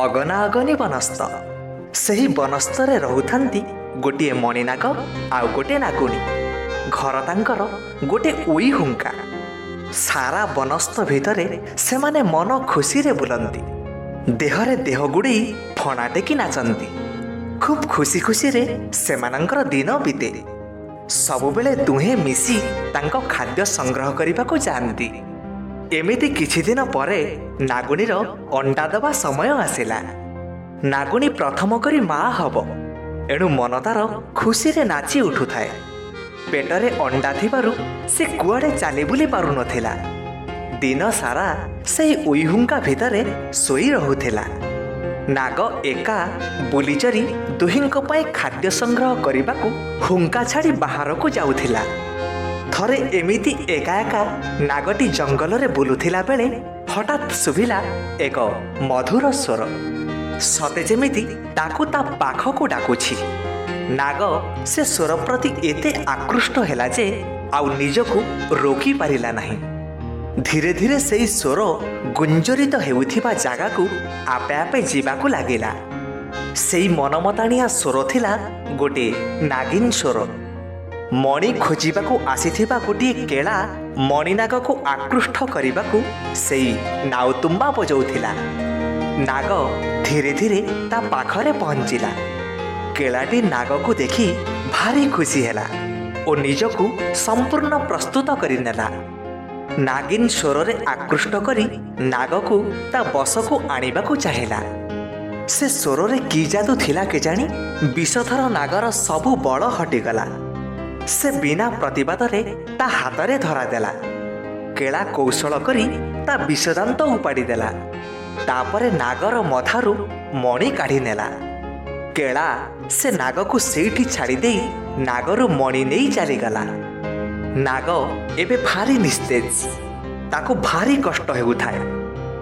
ଅଗନା ଅଗନି ବନସ୍ତ। ସେହି ବନସ୍ତରେ ରହୁଥାନ୍ତି ଗୋଟିଏ ମଣିନାଗ ଆଉ ଗୋଟିଏ ନାଗୁଣୀ। ଘର ତାଙ୍କର ଗୋଟିଏ ଉଇ ହୁଙ୍କା। ସାରା ବନସ୍ତ ଭିତରେ ସେମାନେ ମନ ଖୁସିରେ ବୁଲନ୍ତି। ଦେହରେ ଦେହ ଗୁଡ଼େଇ ଫଣା ଟେକି ନାଚନ୍ତି। ଖୁବ୍ ଖୁସି ଖୁସିରେ ସେମାନଙ୍କର ଦିନ ବିତେ। ସବୁବେଳେ ଦୁହେଁ ମିଶି ତାଙ୍କ ଖାଦ୍ୟ ସଂଗ୍ରହ କରିବାକୁ ଯାଆନ୍ତି। ଏମିତି କିଛି ଦିନ ପରେ ନାଗୁଣୀର ଅଣ୍ଡା ଦେବା ସମୟ ଆସିଲା। ନାଗୁଣୀ ପ୍ରଥମ କରି ମା ହେବ। ଏଣୁ ମନ ତାର ଖୁସିରେ ନାଚି ଉଠୁଥାଏ। ପେଟରେ ଅଣ୍ଡା ଥିବାରୁ ସେ କୁଆଡ଼େ ଚାଲି ବୁଲି ପାରୁନଥିଲା। ଦିନ ସାରା ସେହି ଉଇହୁଙ୍କା ଭିତରେ ଶୋଇ ରହୁଥିଲା। ନାଗ ଏକା ବୁଲିଚରି ଦୁହିଁଙ୍କ ପାଇଁ ଖାଦ୍ୟ ସଂଗ୍ରହ କରିବାକୁ ହୁଙ୍କା ଛାଡ଼ି ବାହାରକୁ ଯାଉଥିଲା। ଥରେ ଏମିତି ଏକା ଏକା ନାଗଟି ଜଙ୍ଗଲରେ ବୁଲୁଥିଲା ବେଳେ ହଠାତ୍ ଶୁଭିଲା ଏକ ମଧୁର ସ୍ୱର। ସତେ ଯେମିତି ତାକୁ ତା ପାଖକୁ ଡାକୁଛି। ନାଗ ସେ ସ୍ୱର ପ୍ରତି ଏତେ ଆକୃଷ୍ଟ ହେଲା ଯେ ଆଉ ନିଜକୁ ରୋକି ପାରିଲା ନାହିଁ। ଧୀରେ ଧୀରେ ସେହି ସ୍ୱର ଗୁଞ୍ଜରିତ ହେଉଥିବା ଜାଗାକୁ ଆପେ ଆପେ ଯିବାକୁ ଲାଗିଲା। ସେଇ ମନମତାଣିଆ ସ୍ୱର ଥିଲା ଗୋଟିଏ ନାଗିନ ସ୍ୱର। ମଣି ଖୋଜିବାକୁ ଆସିଥିବା ଗୋଟିଏ କେଳା ମଣିନାଗକୁ ଆକୃଷ୍ଟ କରିବାକୁ ସେଇ ନାଉତୁମ୍ବା ବଜାଉଥିଲା। ନାଗ ଧୀରେ ଧୀରେ ତା ପାଖରେ ପହଞ୍ଚିଲା। କେଳାଟି ନାଗକୁ ଦେଖି ଭାରି ଖୁସି ହେଲା ଓ ନିଜକୁ ସମ୍ପୂର୍ଣ୍ଣ ପ୍ରସ୍ତୁତ କରିନେଲା। ନାଗିନ ସ୍ୱରରେ ଆକୃଷ୍ଟ କରି ନାଗକୁ ତା ବଶକୁ ଆଣିବାକୁ ଚାହିଁଲା। ସେ ସ୍ୱରରେ କି ଯାଦୁ ଥିଲା କେଜାଣି ବିଷଧର ନାଗର ସବୁ ବଳ ହଟିଗଲା। ସେ ବିନା ପ୍ରତିବାଦରେ ତା ହାତରେ ଧରାଦେଲା। କେଳା କୌଶଳ କରି ତା ବିଷଦାନ୍ତ ଉପାଡ଼ି ଦେଲା। ତାପରେ ନାଗର ମଥାରୁ ମଣି କାଢ଼ି ନେଲା। କେଳା ସେ ନାଗକୁ ସେଇଠି ଛାଡ଼ି ଦେଇ ନାଗରୁ ମଣି ନେଇ ଚାଲିଗଲା। ନାଗ ଏବେ ଭାରି ନିସ୍ତେଜ। ତାକୁ ଭାରି କଷ୍ଟ ହେଉଥାଏ।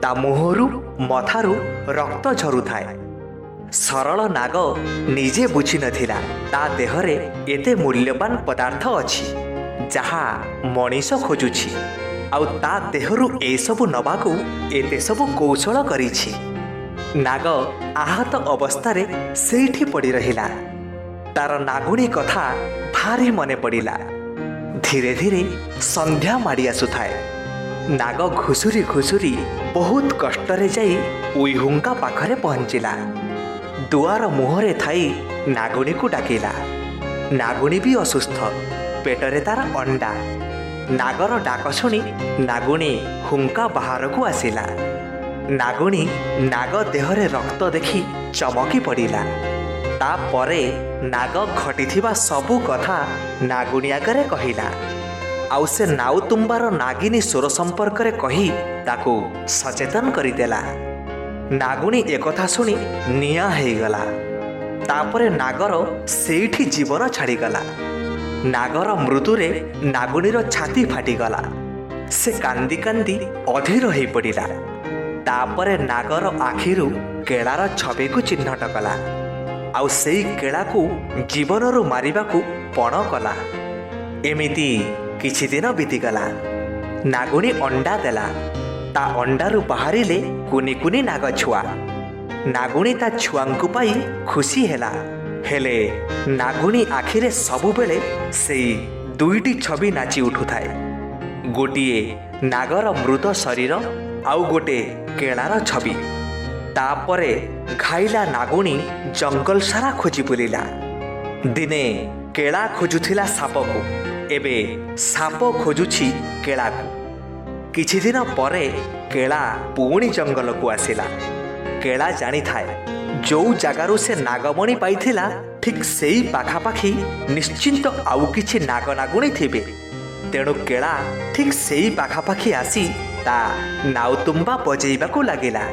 ତା ମୁହଁରୁ ମଥାରୁ ରକ୍ତ ଝରୁଥାଏ। ସରଳ ନାଗ ନିଜେ ବୁଝିନଥିଲା ତା ଦେହରେ ଏତେ ମୂଲ୍ୟବାନ ପଦାର୍ଥ ଅଛି ଯାହା ମଣିଷ ଖୋଜୁଛି, ଆଉ ତା ଦେହରୁ ଏସବୁ ନେବାକୁ ଏତେ ସବୁ କୌଶଳ କରିଛି। ନାଗ ଆହତ ଅବସ୍ଥାରେ ସେଇଠି ପଡ଼ି ରହିଲା। ତାର ନାଗୁଣୀ କଥା ଭାରି ମନେ ପଡ଼ିଲା। ଧୀରେ ଧୀରେ ସନ୍ଧ୍ୟା ମାଡ଼ି ଆସୁଥାଏ। ନାଗ ଘୁଷୁରି ଘୁଷୁରି ବହୁତ କଷ୍ଟରେ ଯାଇ ଉଇହୁଙ୍କା ପାଖରେ ପହଞ୍ଚିଲା। ଦୁଆର ମୁହଁରେ ଥାଇ ନାଗୁଣୀକୁ ଡାକିଲା। ନାଗୁଣୀ ବି ଅସୁସ୍ଥ। ପେଟରେ ତାର ଅଣ୍ଡା। ନାଗର ଡାକ ଶୁଣି ନାଗୁଣୀ ହୁଙ୍କା ବାହାରକୁ ଆସିଲା। ନାଗୁଣୀ ନାଗ ଦେହରେ ରକ୍ତ ଦେଖି ଚମକି ପଡ଼ିଲା। ତାପରେ ନାଗ ଘଟିଥିବା ସବୁ କଥା ନାଗୁଣୀ ଆଗରେ କହିଲା। ଆଉ ସେ ନାଉତୁମ୍ବାର ନାଗିନୀ ସ୍ୱର ସମ୍ପର୍କରେ କହି ତାକୁ ସଚେତନ କରିଦେଲା। ନାଗୁଣୀ ଏକଥା ଶୁଣି ନିଆଁ ହେଇଗଲା। ତାପରେ ନାଗର ସେଇଠି ଜୀବନ ଛାଡ଼ିଗଲା। ନାଗର ମୃତ୍ୟୁରେ ନାଗୁଣୀର ଛାତି ଫାଟିଗଲା। ସେ କାନ୍ଦି କାନ୍ଦି ଅଧୀର ହୋଇପଡ଼ିଲା। ତାପରେ ନାଗର ଆଖିରୁ କେଳାର ଛବିକୁ ଚିହ୍ନଟ କଲା। ଆଉ ସେଇ କେଳାକୁ ଜୀବନରୁ ମାରିବାକୁ ପଣ କଲା। ଏମିତି କିଛି ଦିନ ବିତିଗଲା। ନାଗୁଣୀ ଅଣ୍ଡା ଦେଲା। ତା ଅଣ୍ଡାରୁ ବାହାରିଲେ କୁନି କୁନି ନାଗ ଛୁଆ। ନାଗୁଣୀ ତା ଛୁଆଙ୍କୁ ପାଇ ଖୁସି ହେଲା। ହେଲେ ନାଗୁଣୀ ଆଖିରେ ସବୁବେଳେ ସେଇ ଦୁଇଟି ଛବି ନାଚି ଉଠୁଥାଏ। ଗୋଟିଏ ନାଗର ମୃତ ଶରୀର, ଆଉ ଗୋଟେ କେଳାର ଛବି। ତାପରେ ଘାଇଲା ନାଗୁଣୀ ଜଙ୍ଗଲ ସାରା ଖୋଜି ବୁଲିଲା। ଦିନେ କେଳା ଖୋଜୁଥିଲା ସାପକୁ, ଏବେ ସାପ ଖୋଜୁଛି କେଳାକୁ। କିଛି ଦିନ ପରେ କେଳା ପୁଣି ଜଙ୍ଗଲକୁ ଆସିଲା। କେଳା ଜାଣିଥାଏ ଯେଉଁ ଜାଗାରୁ ସେ ନାଗମଣି ପାଇଥିଲା ଠିକ୍ ସେଇ ପାଖାପାଖି ନିଶ୍ଚିନ୍ତ ଆଉ କିଛି ନାଗ ନାଗୁଣୀ ଥିବେ। ତେଣୁ କେଳା ଠିକ୍ ସେଇ ପାଖାପାଖି ଆସି ତା ନାଉତୁମ୍ବା ବଜେଇବାକୁ ଲାଗିଲା।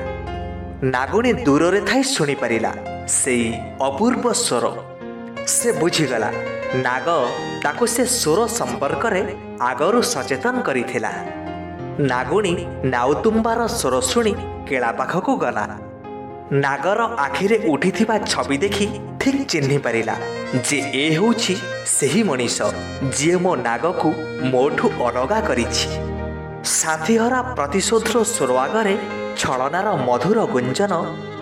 ନାଗୁଣୀ ଦୂରରେ ଥାଇ ଶୁଣିପାରିଲା ସେଇ ଅପୂର୍ବ ସ୍ୱର। ସେ ବୁଝିଗଲା ନାଗ ତାକୁ ସେ ସ୍ୱର ସମ୍ପର୍କରେ ଆଗରୁ ସଚେତନ କରିଥିଲା। ନାଗୁଣୀ ନାଉତୁମ୍ବାର ସ୍ୱର ଶୁଣି କେଳା ପାଖକୁ ଗଲା। ନାଗର ଆଖିରେ ଉଠିଥିବା ଛବି ଦେଖି ଠିକ୍ ଚିହ୍ନି ପାରିଲା ଯେ ଏ ହେଉଛି ସେହି ମଣିଷ ଯିଏ ମୋ ନାଗକୁ ମୋଠୁ ଅଲଗା କରିଛି। ସାଥୀହରା ପ୍ରତିଶୋଧର ସ୍ୱର ଆଗରେ ଛଳନାର ମଧୁର ଗୁଞ୍ଜନ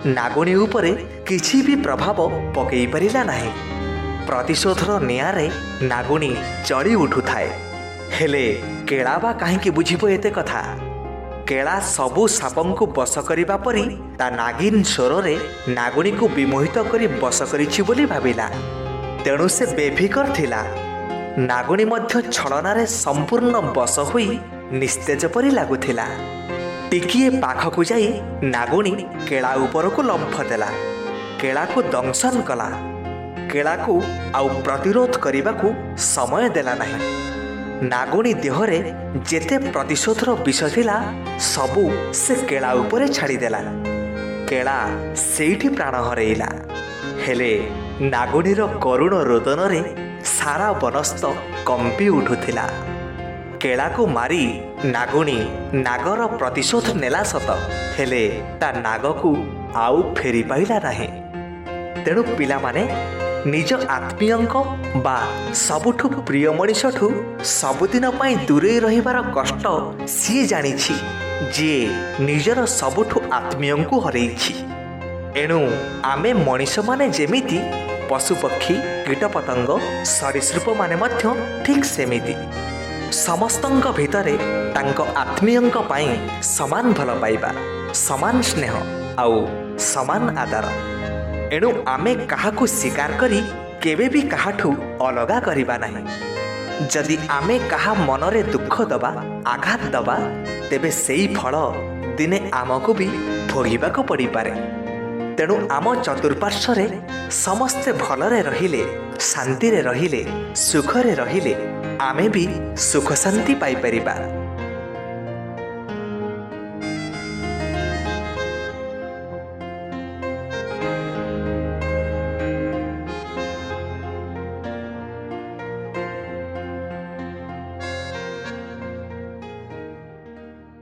ନାଗୁଣୀ ଉପରେ କିଛି ବି ପ୍ରଭାବ ପକାଇ ପାରିଲା ନାହିଁ। ପ୍ରତିଶୋଧର ନିଆଁରେ ନାଗୁଣୀ ଜଳି ଉଠୁଥାଏ। ହେଲେ କେଳା ବା କାହିଁକି ବୁଝିବ ଏତେ କଥା? କେଳା ସବୁ ସାପଙ୍କୁ ବଶ କରିବା ପରି ତା ନାଗିନ ସ୍ୱରରେ ନାଗୁଣୀକୁ ବିମୋହିତ କରି ବଶ କରିଛି ବୋଲି ଭାବିଲା। ତେଣୁ ସେ ବେଫିକର ଥିଲା। ନାଗୁଣୀ ମଧ୍ୟ ଛଳନାରେ ସମ୍ପୂର୍ଣ୍ଣ ବଶ ହୋଇ ନିସ୍ତେଜ ପରି ଲାଗୁଥିଲା। ଟିକିଏ ପାଖକୁ ଯାଇ ନାଗୁଣୀ କେଳା ଉପରକୁ ଲମ୍ଫ ଦେଲା। କେଳାକୁ ଦଂଶନ କଲା। କେଳାକୁ ଆଉ ପ୍ରତିରୋଧ କରିବାକୁ ସମୟ ଦେଲା ନାହିଁ। ନାଗୁଣୀ ଦେହରେ ଯେତେ ପ୍ରତିଶୋଧର ବିଷ ଥିଲା ସବୁ ସେ କେଳା ଉପରେ ଛାଡ଼ିଦେଲା। କେଳା ସେଇଠି ପ୍ରାଣ ହରେଇଲା। ହେଲେ ନାଗୁଣୀର କରୁଣ ରୋଦନରେ ସାରା ବନସ୍ତ କମ୍ପି ଉଠୁଥିଲା। କେଳାକୁ ମାରି ନାଗୁଣୀ ନାଗର ପ୍ରତିଶୋଧ ନେଲା ସତ, ହେଲେ ତା ନାଗକୁ ଆଉ ଫେରି ପାଇଲା ନାହିଁ। ତେଣୁ ପିଲାମାନେ ନିଜ ଆତ୍ମୀୟଙ୍କ ବା ସବୁଠୁ ପ୍ରିୟ ମଣିଷଠୁ ସବୁଦିନ ପାଇଁ ଦୂରେଇ ରହିବାର କଷ୍ଟ ସିଏ ଜାଣିଛି, ଯିଏ ନିଜର ସବୁଠୁ ଆତ୍ମୀୟଙ୍କୁ ହରେଇଛି। ଏଣୁ ଆମେ ମଣିଷମାନେ ଯେମିତି, ପଶୁପକ୍ଷୀ କୀଟପତଙ୍ଗ ସରୀସୃପମାନେ ମଧ୍ୟ ଠିକ୍ ସେମିତି। ସମସ୍ତଙ୍କ ଭିତରେ ତାଙ୍କ ଆତ୍ମୀୟଙ୍କ ପାଇଁ ସମାନ ଭଲ ପାଇବା, ସମାନ ସ୍ନେହ ଆଉ ସମାନ ଆଦର। ଏଣୁ ଆମେ କାହାକୁ ସ୍ୱୀକାର କରି କେବେ ବି କାହାଠୁ ଅଲଗା କରିବା ନାହିଁ। ଯଦି ଆମେ କାହା ମନରେ ଦୁଃଖ ଦେବା, ଆଘାତ ଦେବା, ତେବେ ସେଇ ଫଳ ଦିନେ ଆମକୁ ବି ଭୋଗିବାକୁ ପଡ଼ିପାରେ। ତେଣୁ ଆମ ଚତୁଃପାର୍ଶ୍ୱରେ ସମସ୍ତେ ଭଲରେ ରହିଲେ, ଶାନ୍ତିରେ ରହିଲେ, ସୁଖରେ ରହିଲେ ଆମେ ବି ସୁଖ ଶାନ୍ତି ପାଇପାରିବା।